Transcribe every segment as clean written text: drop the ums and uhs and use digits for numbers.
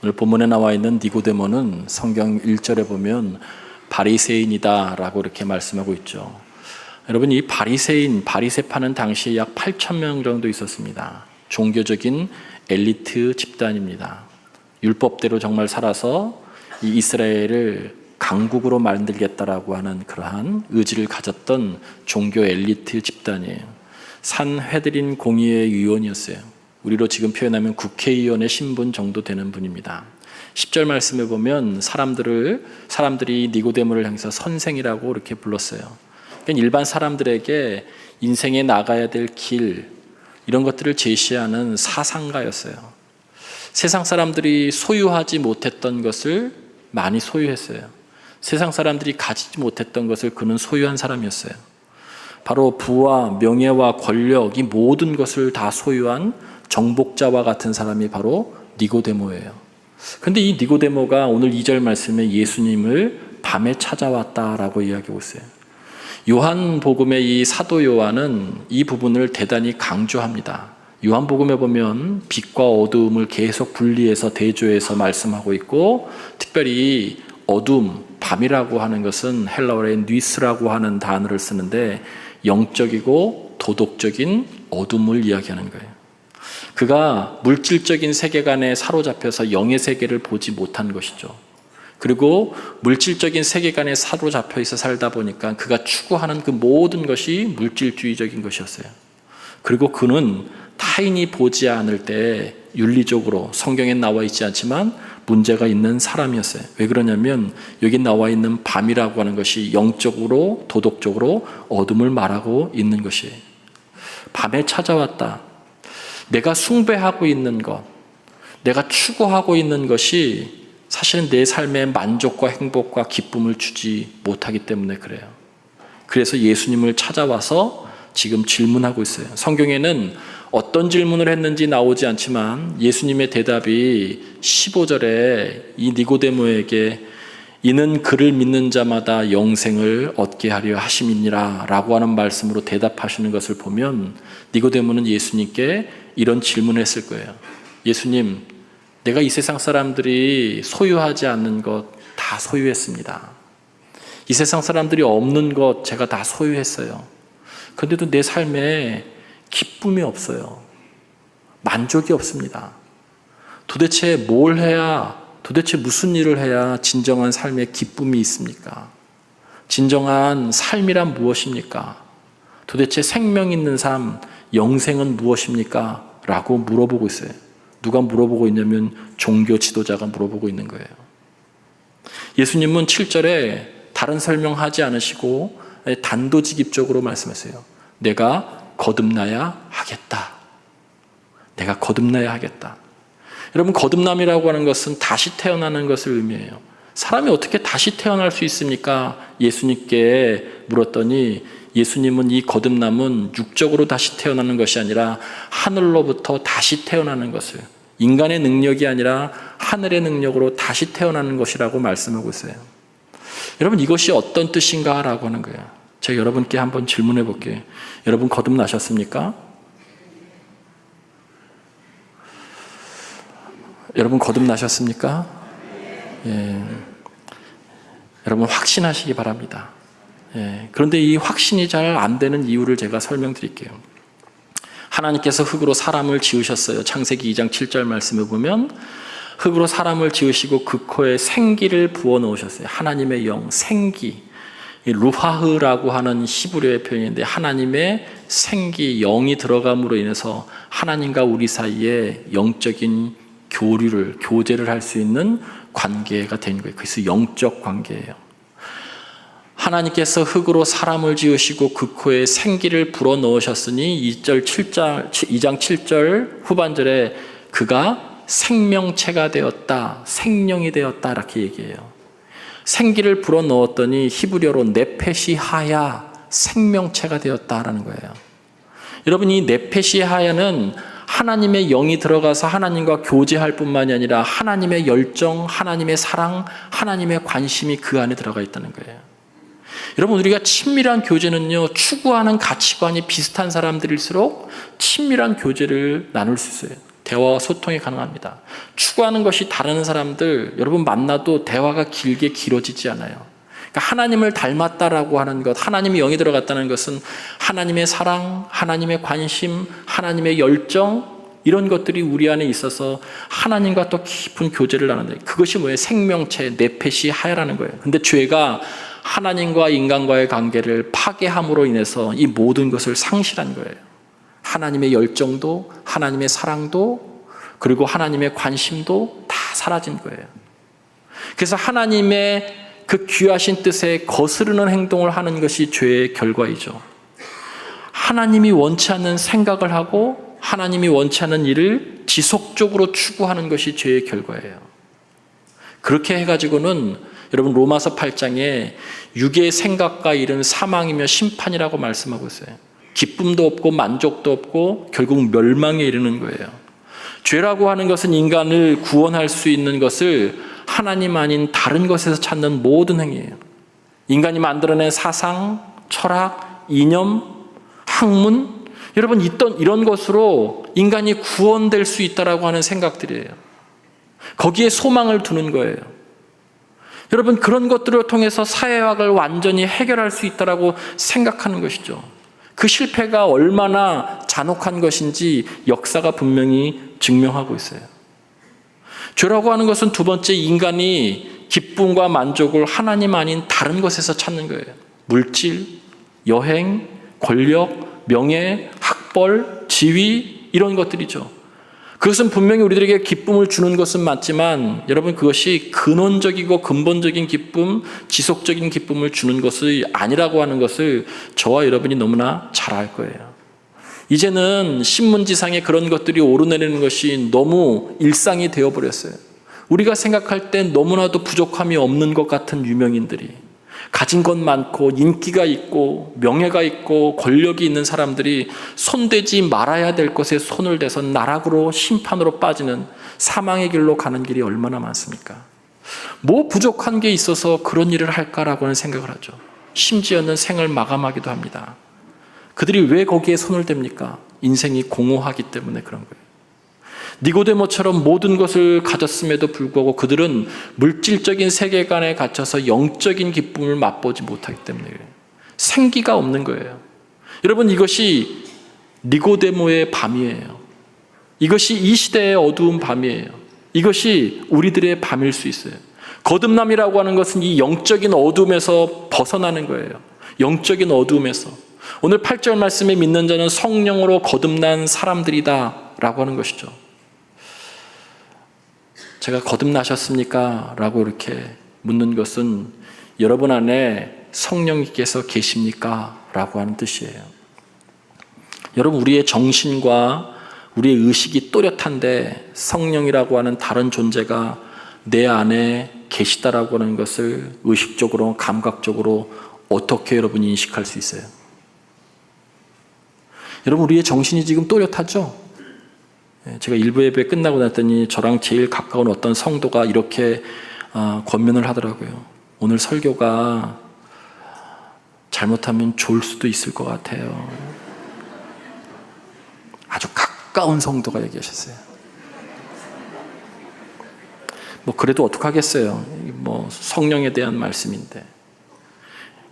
오늘 본문에 나와 있는 니고데모는 성경 1절에 보면 바리새인이다 라고 이렇게 말씀하고 있죠. 여러분, 이 바리새파는 당시에 약 8,000명 정도 있었습니다. 종교적인 엘리트 집단입니다. 율법대로 정말 살아서 이 이스라엘을 강국으로 만들겠다라고 하는 그러한 의지를 가졌던 종교 엘리트 집단이에요. 산헤드린 공의회 의원이었어요. 우리로 지금 표현하면 국회의원의 신분 정도 되는 분입니다. 10절 말씀에 보면 사람들이 니고데모를 향해서 선생이라고 이렇게 불렀어요. 그러니까 일반 사람들에게 인생에 나가야 될 길, 이런 것들을 제시하는 사상가였어요. 세상 사람들이 소유하지 못했던 것을 많이 소유했어요. 세상 사람들이 가지지 못했던 것을 그는 소유한 사람이었어요. 바로 부와 명예와 권력, 이 모든 것을 다 소유한 정복자와 같은 사람이 바로 니고데모예요. 그런데 이 니고데모가 오늘 2절 말씀에 예수님을 밤에 찾아왔다라고 이야기하고 있어요. 요한복음의 이 사도 요한은 이 부분을 대단히 강조합니다. 요한복음에 보면 빛과 어두움을 계속 분리해서 대조해서 말씀하고 있고, 특별히 어둠, 밤이라고 하는 것은 헬라어의 니스라고 하는 단어를 쓰는데 영적이고 도덕적인 어둠을 이야기하는 거예요. 그가 물질적인 세계관에 사로잡혀서 영의 세계를 보지 못한 것이죠. 그리고 물질적인 세계관에 사로잡혀 있어 살다 보니까 그가 추구하는 그 모든 것이 물질주의적인 것이었어요. 그리고 그는 타인이 보지 않을 때 윤리적으로 성경에 나와 있지 않지만 문제가 있는 사람이었어요. 왜 그러냐면 여기 나와 있는 밤이라고 하는 것이 영적으로 도덕적으로 어둠을 말하고 있는 것이에요. 밤에 찾아왔다. 내가 숭배하고 있는 것, 내가 추구하고 있는 것이 사실은 내 삶에 만족과 행복과 기쁨을 주지 못하기 때문에 그래요. 그래서 예수님을 찾아와서 지금 질문하고 있어요. 성경에는 어떤 질문을 했는지 나오지 않지만 예수님의 대답이 15절에 이 니고데모에게 이는 그를 믿는 자마다 영생을 얻게 하려 하심이니라 라고 하는 말씀으로 대답하시는 것을 보면 니고데모는 예수님께 이런 질문을 했을 거예요. 예수님, 내가 이 세상 사람들이 소유하지 않는 것 다 소유했습니다. 이 세상 사람들이 없는 것 제가 다 소유했어요. 그런데도 내 삶에 기쁨이 없어요. 만족이 없습니다. 도대체 무슨 일을 해야 진정한 삶의 기쁨이 있습니까? 진정한 삶이란 무엇입니까? 도대체 생명 있는 삶, 영생은 무엇입니까? 라고 물어보고 있어요. 누가 물어보고 있냐면 종교 지도자가 물어보고 있는 거예요. 예수님은 7절에 다른 설명하지 않으시고 단도직입적으로 말씀하세요. 내가 거듭나야 하겠다. 내가 거듭나야 하겠다. 여러분, 거듭남이라고 하는 것은 다시 태어나는 것을 의미해요. 사람이 어떻게 다시 태어날 수 있습니까? 예수님께 물었더니 예수님은 이 거듭남은 육적으로 다시 태어나는 것이 아니라 하늘로부터 다시 태어나는 것을, 인간의 능력이 아니라 하늘의 능력으로 다시 태어나는 것이라고 말씀하고 있어요. 여러분, 이것이 어떤 뜻인가? 라고 하는 거예요. 제가 여러분께 한번 질문해 볼게요. 여러분, 거듭나셨습니까? 여러분, 거듭나셨습니까? 예. 여러분, 확신하시기 바랍니다. 예. 그런데 이 확신이 잘 안 되는 이유를 제가 설명드릴게요. 하나님께서 흙으로 사람을 지으셨어요. 창세기 2장 7절 말씀에 보면 흙으로 사람을 지으시고 그 코에 생기를 부어 넣으셨어요. 하나님의 영, 생기. 루하흐라고 하는 히브리어의 표현인데 하나님의 생기, 영이 들어감으로 인해서 하나님과 우리 사이에 영적인 교제를 할 수 있는 관계가 된 거예요. 그래서 영적 관계예요. 하나님께서 흙으로 사람을 지으시고 그 코에 생기를 불어 넣으셨으니 2장 7절 후반절에 그가 생명체가 되었다, 생명이 되었다 이렇게 얘기해요. 생기를 불어 넣었더니 히브리어로 네페시 하야, 생명체가 되었다라는 거예요. 여러분, 이 네페시 하야는 하나님의 영이 들어가서 하나님과 교제할 뿐만이 아니라 하나님의 열정, 하나님의 사랑, 하나님의 관심이 그 안에 들어가 있다는 거예요. 여러분, 우리가 친밀한 교제는요, 추구하는 가치관이 비슷한 사람들일수록 친밀한 교제를 나눌 수 있어요. 대화와 소통이 가능합니다. 추구하는 것이 다른 사람들, 여러분 만나도 대화가 길게 길어지지 않아요. 그러니까 하나님을 닮았다라고 하는 것, 하나님이 영이 들어갔다는 것은 하나님의 사랑, 하나님의 관심, 하나님의 열정, 이런 것들이 우리 안에 있어서 하나님과 또 깊은 교제를 나눈다. 그것이 뭐예요? 생명체, 네펫이 하야라는 거예요. 근데 죄가 하나님과 인간과의 관계를 파괴함으로 인해서 이 모든 것을 상실한 거예요. 하나님의 열정도, 하나님의 사랑도, 그리고 하나님의 관심도 다 사라진 거예요. 그래서 하나님의 그 귀하신 뜻에 거스르는 행동을 하는 것이 죄의 결과이죠. 하나님이 원치 않는 생각을 하고 하나님이 원치 않는 일을 지속적으로 추구하는 것이 죄의 결과예요. 그렇게 해가지고는 여러분 로마서 8장에 육의 생각과 일은 사망이며 심판이라고 말씀하고 있어요. 기쁨도 없고 만족도 없고 결국 멸망에 이르는 거예요. 죄라고 하는 것은 인간을 구원할 수 있는 것을 하나님 아닌 다른 것에서 찾는 모든 행위예요. 인간이 만들어낸 사상, 철학, 이념, 학문, 여러분 이런 것으로 인간이 구원될 수 있다라고 하는 생각들이에요. 거기에 소망을 두는 거예요. 여러분 그런 것들을 통해서 사회학을 완전히 해결할 수 있다라고 생각하는 것이죠. 그 실패가 얼마나 잔혹한 것인지 역사가 분명히 증명하고 있어요. 죄라고 하는 것은 두 번째, 인간이 기쁨과 만족을 하나님 아닌 다른 것에서 찾는 거예요. 물질, 여행, 권력, 명예, 학벌, 지위, 이런 것들이죠. 그것은 분명히 우리들에게 기쁨을 주는 것은 맞지만 여러분 그것이 근원적이고 근본적인 기쁨, 지속적인 기쁨을 주는 것이 아니라고 하는 것을 저와 여러분이 너무나 잘 알 거예요. 이제는 신문지상에 그런 것들이 오르내리는 것이 너무 일상이 되어버렸어요. 우리가 생각할 땐 너무나도 부족함이 없는 것 같은 유명인들이, 가진 것 많고 인기가 있고 명예가 있고 권력이 있는 사람들이 손대지 말아야 될 것에 손을 대서 나락으로 심판으로 빠지는 사망의 길로 가는 길이 얼마나 많습니까? 뭐 부족한 게 있어서 그런 일을 할까라고 하는 생각을 하죠. 심지어는 생을 마감하기도 합니다. 그들이 왜 거기에 손을 댑니까? 인생이 공허하기 때문에 그런 거예요. 니고데모처럼 모든 것을 가졌음에도 불구하고 그들은 물질적인 세계관에 갇혀서 영적인 기쁨을 맛보지 못하기 때문에 그래요. 생기가 없는 거예요. 여러분 이것이 니고데모의 밤이에요. 이것이 이 시대의 어두운 밤이에요. 이것이 우리들의 밤일 수 있어요. 거듭남이라고 하는 것은 이 영적인 어둠에서 벗어나는 거예요. 영적인 어둠에서. 오늘 8절 말씀에 믿는 자는 성령으로 거듭난 사람들이다 라고 하는 것이죠. 제가 거듭나셨습니까? 라고 이렇게 묻는 것은 여러분 안에 성령님께서 계십니까? 라고 하는 뜻이에요. 여러분 우리의 정신과 우리의 의식이 또렷한데 성령이라고 하는 다른 존재가 내 안에 계시다라고 하는 것을 의식적으로 감각적으로 어떻게 여러분이 인식할 수 있어요? 여러분 우리의 정신이 지금 또렷하죠? 제가 일부 예배 끝나고 났더니 저랑 제일 가까운 어떤 성도가 이렇게 권면을 하더라고요. 오늘 설교가 잘못하면 좋을 수도 있을 것 같아요. 아주 가까운 성도가 얘기하셨어요. 뭐 그래도 어떡하겠어요. 뭐 성령에 대한 말씀인데.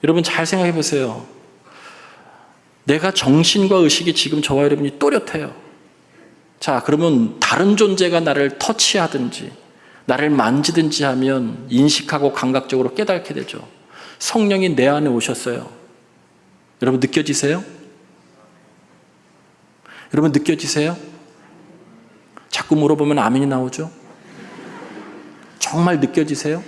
여러분 잘 생각해 보세요. 내가 정신과 의식이 지금 저와 여러분이 또렷해요. 자, 그러면 다른 존재가 나를 터치하든지 나를 만지든지 하면 인식하고 감각적으로 깨닫게 되죠. 성령이 내 안에 오셨어요. 여러분 느껴지세요? 여러분 느껴지세요? 자꾸 물어보면 아멘이 나오죠? 정말 느껴지세요?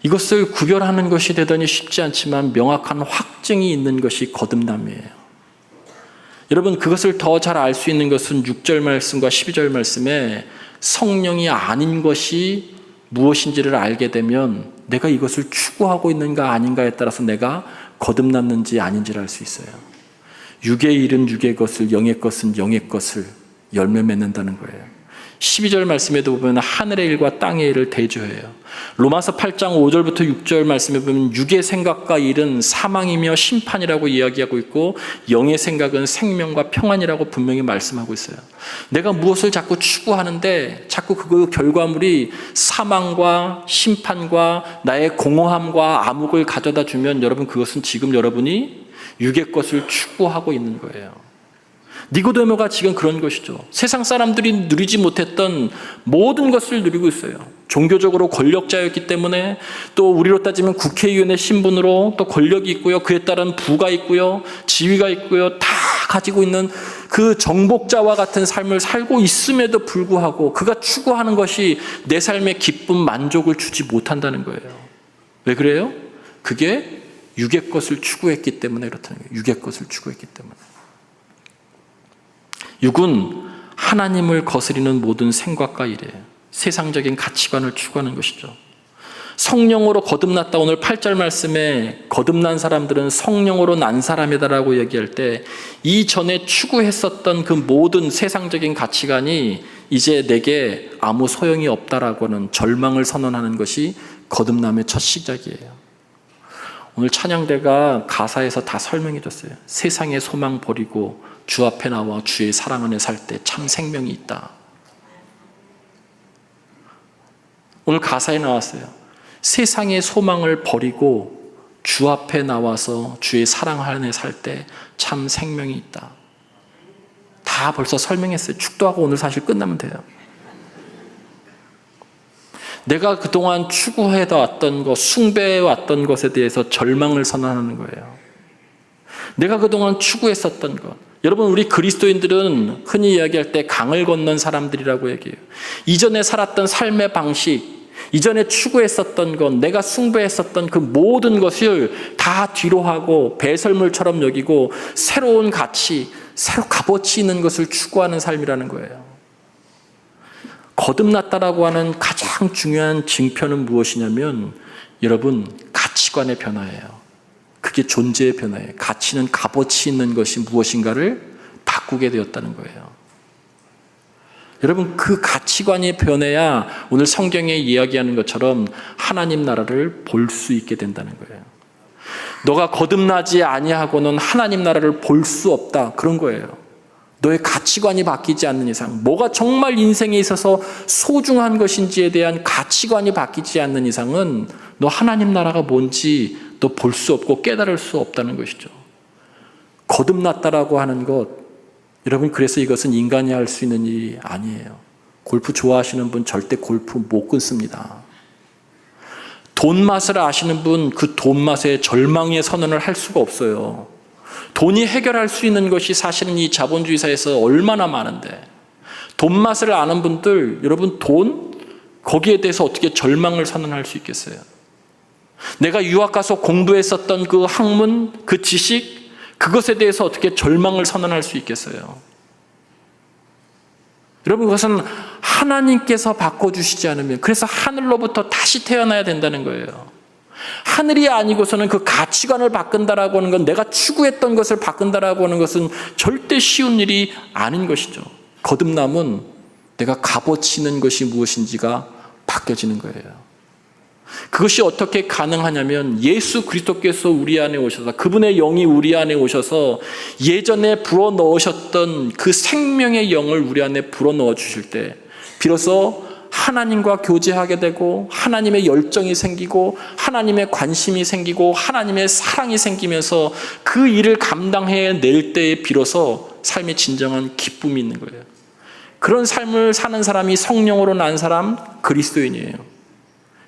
이것을 구별하는 것이 대단히 쉽지 않지만 명확한 확증이 있는 것이 거듭남이에요. 여러분 그것을 더 잘 알 수 있는 것은 6절 말씀과 12절 말씀에 성령이 아닌 것이 무엇인지를 알게 되면 내가 이것을 추구하고 있는가 아닌가에 따라서 내가 거듭났는지 아닌지를 알 수 있어요. 육의 일은 육의 것을, 영의 것은 영의 것을 열매 맺는다는 거예요. 12절 말씀에도 보면 하늘의 일과 땅의 일을 대조해요. 로마서 8장 5절부터 6절 말씀에 보면 육의 생각과 일은 사망이며 심판이라고 이야기하고 있고 영의 생각은 생명과 평안이라고 분명히 말씀하고 있어요. 내가 무엇을 자꾸 추구하는데 자꾸 그 결과물이 사망과 심판과 나의 공허함과 암흑을 가져다 주면 여러분 그것은 지금 여러분이 육의 것을 추구하고 있는 거예요. 니고데모가 지금 그런 것이죠. 세상 사람들이 누리지 못했던 모든 것을 누리고 있어요. 종교적으로 권력자였기 때문에 또 우리로 따지면 국회의원의 신분으로 또 권력이 있고요. 그에 따른 부가 있고요. 지위가 있고요. 다 가지고 있는 그 정복자와 같은 삶을 살고 있음에도 불구하고 그가 추구하는 것이 내 삶의 기쁨, 만족을 주지 못한다는 거예요. 왜 그래요? 그게 육의 것을 추구했기 때문에 그렇다는 거예요. 육의 것을 추구했기 때문에. 육은 하나님을 거스리는 모든 생각과 일이에요. 세상적인 가치관을 추구하는 것이죠. 성령으로 거듭났다. 오늘 8절 말씀에 거듭난 사람들은 성령으로 난 사람이다라고 얘기할 때 이전에 추구했었던 그 모든 세상적인 가치관이 이제 내게 아무 소용이 없다라고 하는 절망을 선언하는 것이 거듭남의 첫 시작이에요. 오늘 찬양대가 가사에서 다 설명해 줬어요. 세상의 소망 버리고 주 앞에 나와 주의 사랑 안에 살 때 참 생명이 있다. 오늘 가사에 나왔어요. 세상의 소망을 버리고 주 앞에 나와서 주의 사랑 안에 살 때 참 생명이 있다. 다 벌써 설명했어요. 축도하고 오늘 사실 끝나면 돼요. 내가 그동안 추구해왔던 것, 숭배해왔던 것에 대해서 절망을 선언하는 거예요. 내가 그동안 추구했었던 것. 여러분, 우리 그리스도인들은 흔히 이야기할 때 강을 건넌 사람들이라고 얘기해요. 이전에 살았던 삶의 방식, 이전에 추구했었던 것, 내가 숭배했었던 그 모든 것을 다 뒤로 하고 배설물처럼 여기고 새로운 가치, 새로 값어치 있는 것을 추구하는 삶이라는 거예요. 거듭났다라고 하는 가장 중요한 징표는 무엇이냐면 여러분, 가치관의 변화예요. 그게 존재의 변화예요. 가치는 값어치 있는 것이 무엇인가를 바꾸게 되었다는 거예요. 여러분, 그 가치관이 변해야 오늘 성경에 이야기하는 것처럼 하나님 나라를 볼 수 있게 된다는 거예요. 너가 거듭나지 아니하고는 하나님 나라를 볼 수 없다. 그런 거예요. 너의 가치관이 바뀌지 않는 이상, 뭐가 정말 인생에 있어서 소중한 것인지에 대한 가치관이 바뀌지 않는 이상은 너 하나님 나라가 뭔지 너 볼 수 없고 깨달을 수 없다는 것이죠. 거듭났다라고 하는 것, 여러분, 그래서 이것은 인간이 할 수 있는 일이 아니에요. 골프 좋아하시는 분 절대 골프 못 끊습니다. 돈 맛을 아시는 분, 그 돈 맛에 절망의 선언을 할 수가 없어요. 돈이 해결할 수 있는 것이 사실은 이 자본주의 사회에서 얼마나 많은데, 돈 맛을 아는 분들, 여러분, 돈? 거기에 대해서 어떻게 절망을 선언할 수 있겠어요? 내가 유학 가서 공부했었던 그 학문, 그 지식, 그것에 대해서 어떻게 절망을 선언할 수 있겠어요? 여러분, 그것은 하나님께서 바꿔주시지 않으면, 그래서 하늘로부터 다시 태어나야 된다는 거예요. 하늘이 아니고서는 그 가치관을 바꾼다라고 하는 건, 내가 추구했던 것을 바꾼다라고 하는 것은 절대 쉬운 일이 아닌 것이죠. 거듭남은 내가 값어치 있는 것이 무엇인지가 바뀌어지는 거예요. 그것이 어떻게 가능하냐면 예수 그리스도께서 우리 안에 오셔서, 그분의 영이 우리 안에 오셔서 예전에 불어넣으셨던 그 생명의 영을 우리 안에 불어넣어 주실 때 비로소 하나님과 교제하게 되고 하나님의 열정이 생기고 하나님의 관심이 생기고 하나님의 사랑이 생기면서 그 일을 감당해낼 때에 비로소 삶의 진정한 기쁨이 있는 거예요. 그런 삶을 사는 사람이 성령으로 난 사람, 그리스도인이에요.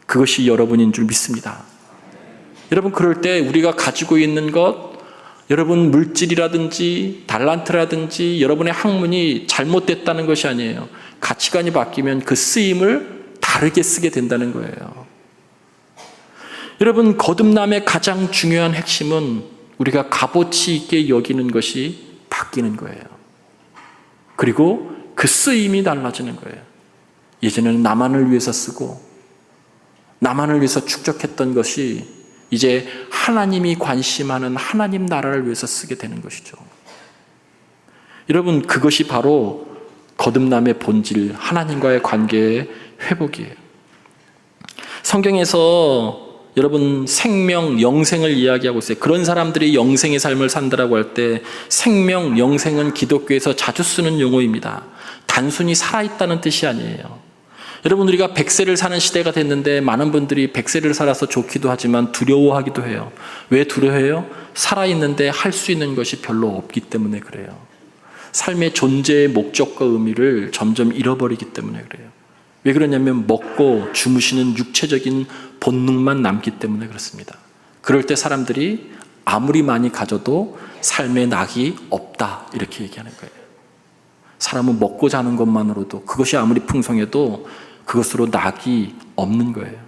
그것이 여러분인 줄 믿습니다. 여러분, 그럴 때 우리가 가지고 있는 것, 여러분 물질이라든지 달란트라든지 여러분의 학문이 잘못됐다는 것이 아니에요. 가치관이 바뀌면 그 쓰임을 다르게 쓰게 된다는 거예요. 여러분, 거듭남의 가장 중요한 핵심은 우리가 값어치 있게 여기는 것이 바뀌는 거예요. 그리고 그 쓰임이 달라지는 거예요. 예전에는 나만을 위해서 쓰고 나만을 위해서 축적했던 것이 이제 하나님이 관심하는 하나님 나라를 위해서 쓰게 되는 것이죠. 여러분, 그것이 바로 거듭남의 본질, 하나님과의 관계의 회복이에요. 성경에서 여러분 생명, 영생을 이야기하고 있어요. 그런 사람들이 영생의 삶을 산다라고 할 때 생명, 영생은 기독교에서 자주 쓰는 용어입니다. 단순히 살아있다는 뜻이 아니에요. 여러분, 우리가 100세를 사는 시대가 됐는데 많은 분들이 100세를 살아서 좋기도 하지만 두려워하기도 해요. 왜 두려워해요? 살아있는데 할 수 있는 것이 별로 없기 때문에 그래요. 삶의 존재의 목적과 의미를 점점 잃어버리기 때문에 그래요. 왜 그러냐면 먹고 주무시는 육체적인 본능만 남기 때문에 그렇습니다. 그럴 때 사람들이 아무리 많이 가져도 삶의 낙이 없다 이렇게 얘기하는 거예요. 사람은 먹고 자는 것만으로도 그것이 아무리 풍성해도 그것으로 낙이 없는 거예요.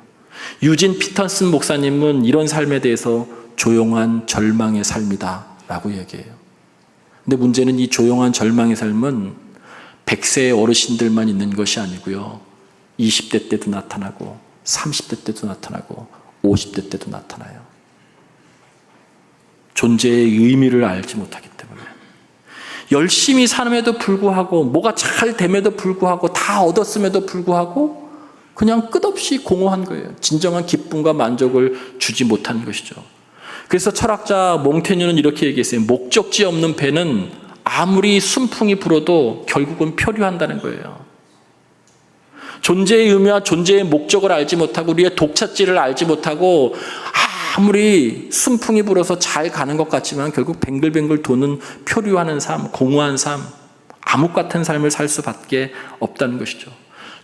유진 피터슨 목사님은 이런 삶에 대해서 조용한 절망의 삶이다 라고 얘기해요. 근데 문제는 이 조용한 절망의 삶은 100세의 어르신들만 있는 것이 아니고요. 20대 때도 나타나고 30대 때도 나타나고 50대 때도 나타나요. 존재의 의미를 알지 못하기 때문에 열심히 사는에도 불구하고 뭐가 잘 됨에도 불구하고 다 얻었음에도 불구하고 그냥 끝없이 공허한 거예요. 진정한 기쁨과 만족을 주지 못한 것이죠. 그래서 철학자 몽테뉴는 이렇게 얘기했어요. 목적지 없는 배는 아무리 순풍이 불어도 결국은 표류한다는 거예요. 존재의 의미와 존재의 목적을 알지 못하고 우리의 독차지를 알지 못하고 아무리 순풍이 불어서 잘 가는 것 같지만 결국 뱅글뱅글 도는 표류하는 삶, 공허한 삶, 암흑 같은 삶을 살 수밖에 없다는 것이죠.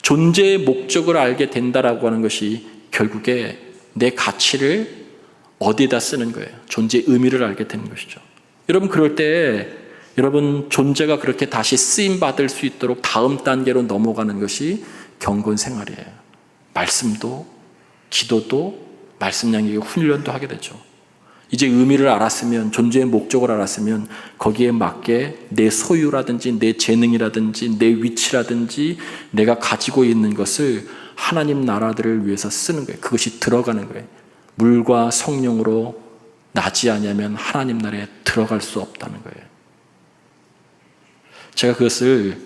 존재의 목적을 알게 된다라고 하는 것이 결국에 내 가치를 어디에다 쓰는 거예요. 존재의 의미를 알게 되는 것이죠. 여러분, 그럴 때 여러분 존재가 그렇게 다시 쓰임받을 수 있도록 다음 단계로 넘어가는 것이 경건 생활이에요. 말씀도 기도도 말씀 양육의 훈련도 하게 되죠. 이제 의미를 알았으면, 존재의 목적을 알았으면 거기에 맞게 내 소유라든지 내 재능이라든지 내 위치라든지 내가 가지고 있는 것을 하나님 나라들을 위해서 쓰는 거예요. 그것이 들어가는 거예요. 물과 성령으로 나지 않으면 하나님 나라에 들어갈 수 없다는 거예요. 제가 그것을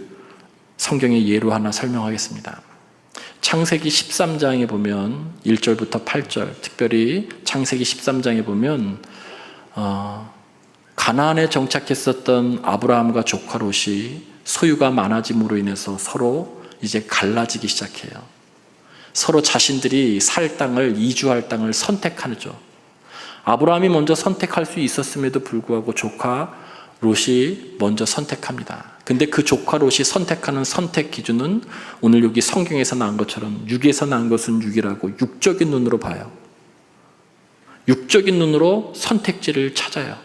성경의 예로 하나 설명하겠습니다. 창세기 13장에 보면 1절부터 8절, 특별히 창세기 13장에 보면 가나안에 정착했었던 아브라함과 조카 롯이 소유가 많아짐으로 인해서 서로 이제 갈라지기 시작해요. 서로 자신들이 살 땅을, 이주할 땅을 선택하죠. 아브라함이 먼저 선택할 수 있었음에도 불구하고 조카 롯이 먼저 선택합니다. 근데 그 조카 롯이 선택하는 선택 기준은 오늘 여기 성경에서 나온 것처럼 육에서 난 것은 육이라고 육적인 눈으로 봐요. 육적인 눈으로 선택지를 찾아요.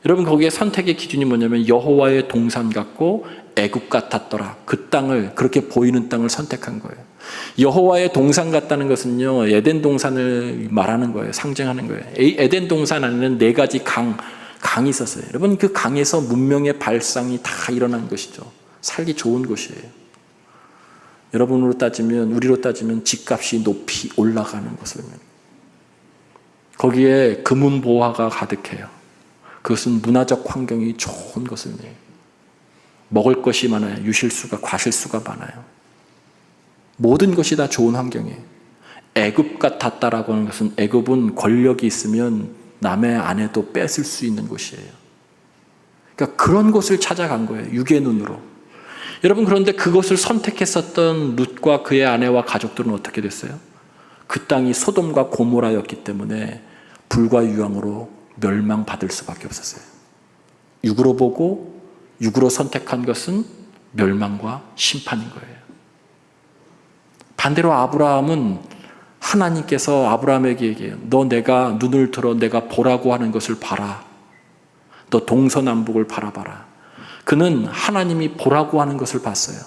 여러분, 거기에 선택의 기준이 뭐냐면 여호와의 동산 같고 애굽 같았더라. 그 땅을, 그렇게 보이는 땅을 선택한 거예요. 여호와의 동산 같다는 것은요, 에덴 동산을 말하는 거예요. 상징하는 거예요. 에덴 동산 안에는 4가지 강이 있었어요. 여러분, 그 강에서 문명의 발상이 다 일어난 것이죠. 살기 좋은 곳이에요. 여러분으로 따지면, 우리로 따지면 집값이 높이 올라가는 것을. 거기에 금은보화가 가득해요. 그것은 문화적 환경이 좋은 것을. 먹을 것이 많아요. 유실수가, 과실수가 많아요. 모든 것이 다 좋은 환경이에요. 애굽 같았다라고 하는 것은, 애굽은 권력이 있으면 남의 아내도 뺏을 수 있는 곳이에요. 그러니까 그런 곳을 찾아간 거예요. 육의 눈으로. 여러분, 그런데 그것을 선택했었던 룻과 그의 아내와 가족들은 어떻게 됐어요? 그 땅이 소돔과 고모라였기 때문에 불과 유황으로 멸망받을 수밖에 없었어요. 육으로 보고 육으로 선택한 것은 멸망과 심판인 거예요. 반대로 아브라함은 하나님께서 아브라함에게 얘기해요. 너 내가 눈을 들어 내가 보라고 하는 것을 봐라. 너 동서남북을 바라봐라. 그는 하나님이 보라고 하는 것을 봤어요.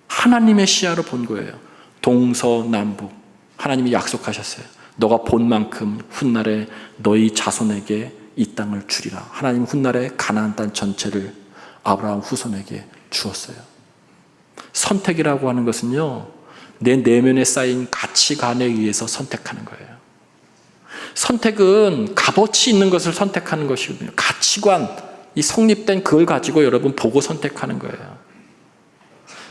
하나님의 시야로 본 거예요. 동서남북. 하나님이 약속하셨어요. 너가 본 만큼 훗날에 너희 자손에게 이 땅을 주리라. 하나님 훗날에 가나안 땅 전체를 아브라함 후손에게 주었어요. 선택이라고 하는 것은요, 내 내면에 쌓인 가치관에 의해서 선택하는 거예요. 선택은 값어치 있는 것을 선택하는 것이거든요. 가치관, 이 성립된 그걸 가지고 여러분 보고 선택하는 거예요.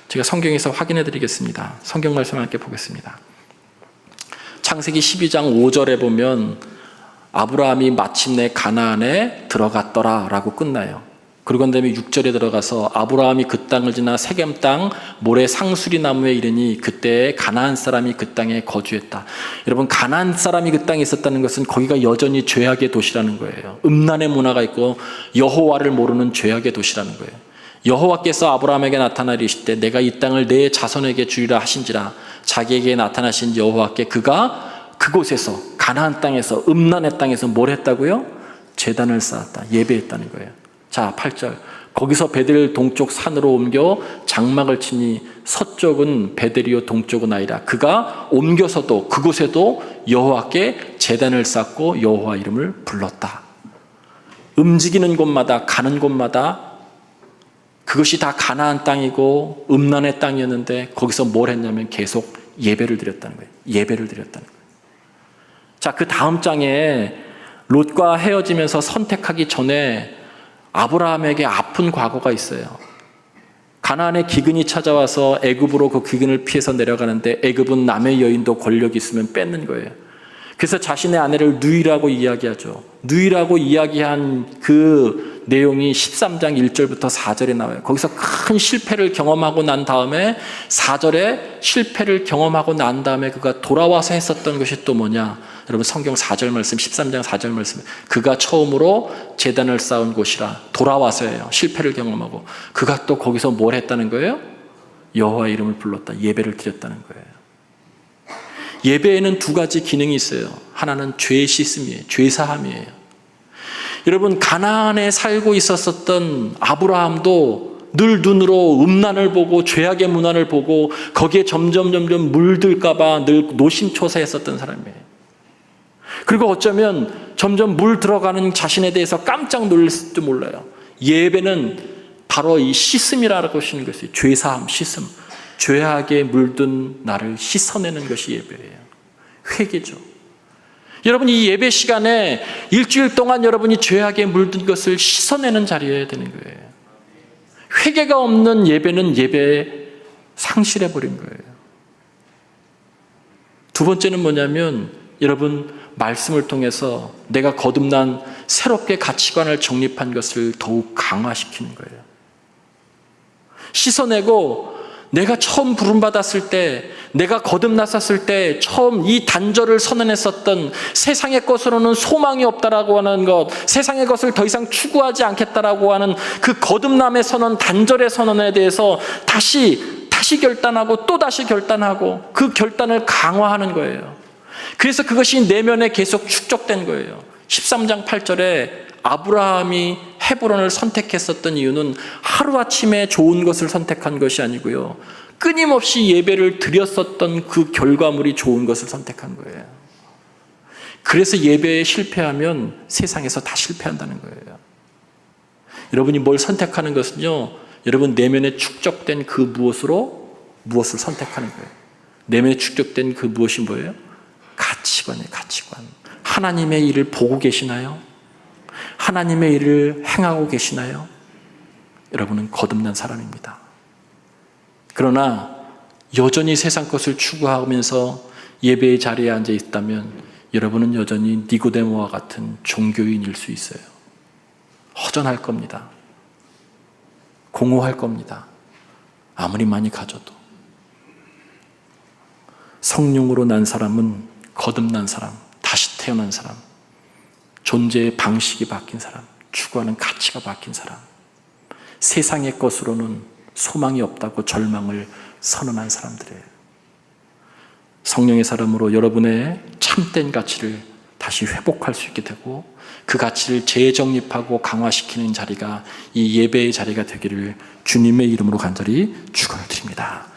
제가 성경에서 확인해 드리겠습니다. 성경 말씀 함께 보겠습니다. 창세기 12장 5절에 보면 아브라함이 마침내 가나안에 들어갔더라 라고 끝나요. 그러고 난 다음에 6절에 들어가서 아브라함이 그 땅을 지나 세겜 땅 모래 상수리 나무에 이르니 그때 가나안 사람이 그 땅에 거주했다. 여러분, 가나안 사람이 그 땅에 있었다는 것은 거기가 여전히 죄악의 도시라는 거예요. 음란의 문화가 있고 여호와를 모르는 죄악의 도시라는 거예요. 여호와께서 아브라함에게 나타나 이르시되 내가 이 땅을 내 자손에게 주리라 하신지라. 자기에게 나타나신 여호와께 그가 그곳에서 가나안 땅에서 음란의 땅에서 뭘 했다고요? 제단을 쌓았다. 예배했다는 거예요. 자, 8절. 거기서 베델 동쪽 산으로 옮겨 장막을 치니 서쪽은 베델이요 동쪽은 아이라. 그가 옮겨서도 그곳에도 여호와께 제단을 쌓고 여호와 이름을 불렀다. 움직이는 곳마다 가는 곳마다 그것이 다 가나안 땅이고 음란의 땅이었는데 거기서 뭘 했냐면 계속 예배를 드렸다는 거예요. 예배를 드렸다는 거예요. 자, 그 다음 장에 롯과 헤어지면서 선택하기 전에 아브라함에게 아픈 과거가 있어요. 가나안에 기근이 찾아와서 애굽으로 그 기근을 피해서 내려가는데 애굽은 남의 여인도 권력이 있으면 뺏는 거예요. 그래서 자신의 아내를 누이라고 이야기하죠. 누이라고 이야기한 그 내용이 13장 1절부터 4절에 나와요. 거기서 큰 실패를 경험하고 난 다음에 4절에 실패를 경험하고 난 다음에 그가 돌아와서 했었던 것이 또 뭐냐? 여러분, 성경 4절 말씀, 13장 4절 말씀. 그가 처음으로 제단을 쌓은 곳이라. 돌아와서예요. 실패를 경험하고. 그가 또 거기서 뭘 했다는 거예요? 여호와 이름을 불렀다. 예배를 드렸다는 거예요. 예배에는 두 가지 기능이 있어요. 하나는 죄 씻음이에요. 죄 사함이에요. 여러분, 가나안에 살고 있었던 아브라함도 늘 눈으로 음란을 보고 죄악의 문화를 보고 거기에 점점 물들까 봐 늘 노심초사했었던 사람이에요. 그리고 어쩌면 점점 물 들어가는 자신에 대해서 깜짝 놀랄지도 몰라요. 예배는 바로 이 씻음이라고 하시는 것이 죄사함, 씻음. 죄악에 물든 나를 씻어내는 것이 예배예요. 회개죠. 여러분, 이 예배 시간에 일주일 동안 여러분이 죄악에 물든 것을 씻어내는 자리여야 되는 거예요. 회개가 없는 예배는 예배 상실해버린 거예요. 두 번째는 뭐냐면 여러분, 말씀을 통해서 내가 거듭난 새롭게 가치관을 정립한 것을 더욱 강화시키는 거예요. 씻어내고 내가 처음 부름받았을 때, 내가 거듭났었을 때 처음 이 단절을 선언했었던 세상의 것으로는 소망이 없다라고 하는 것, 세상의 것을 더 이상 추구하지 않겠다라고 하는 그 거듭남의 선언, 단절의 선언에 대해서 다시 결단하고 또 다시 결단하고 그 결단을 강화하는 거예요. 그래서 그것이 내면에 계속 축적된 거예요. 13장 8절에 아브라함이 헤브론을 선택했었던 이유는 하루아침에 좋은 것을 선택한 것이 아니고요, 끊임없이 예배를 드렸었던 그 결과물이 좋은 것을 선택한 거예요. 그래서 예배에 실패하면 세상에서 다 실패한다는 거예요. 여러분이 뭘 선택하는 것은요, 여러분 내면에 축적된 그 무엇을 선택하는 거예요. 내면에 축적된 그 무엇이 뭐예요? 가치관이에요. 가치관. 하나님의 일을 보고 계시나요? 하나님의 일을 행하고 계시나요? 여러분은 거듭난 사람입니다. 그러나 여전히 세상 것을 추구하면서 예배의 자리에 앉아 있다면 여러분은 여전히 니고데모와 같은 종교인일 수 있어요. 허전할 겁니다. 공허할 겁니다. 아무리 많이 가져도. 성령으로 난 사람은 거듭난 사람, 다시 태어난 사람, 존재의 방식이 바뀐 사람, 추구하는 가치가 바뀐 사람, 세상의 것으로는 소망이 없다고 절망을 선언한 사람들이에요. 성령의 사람으로 여러분의 참된 가치를 다시 회복할 수 있게 되고 그 가치를 재정립하고 강화시키는 자리가 이 예배의 자리가 되기를 주님의 이름으로 간절히 축원드립니다.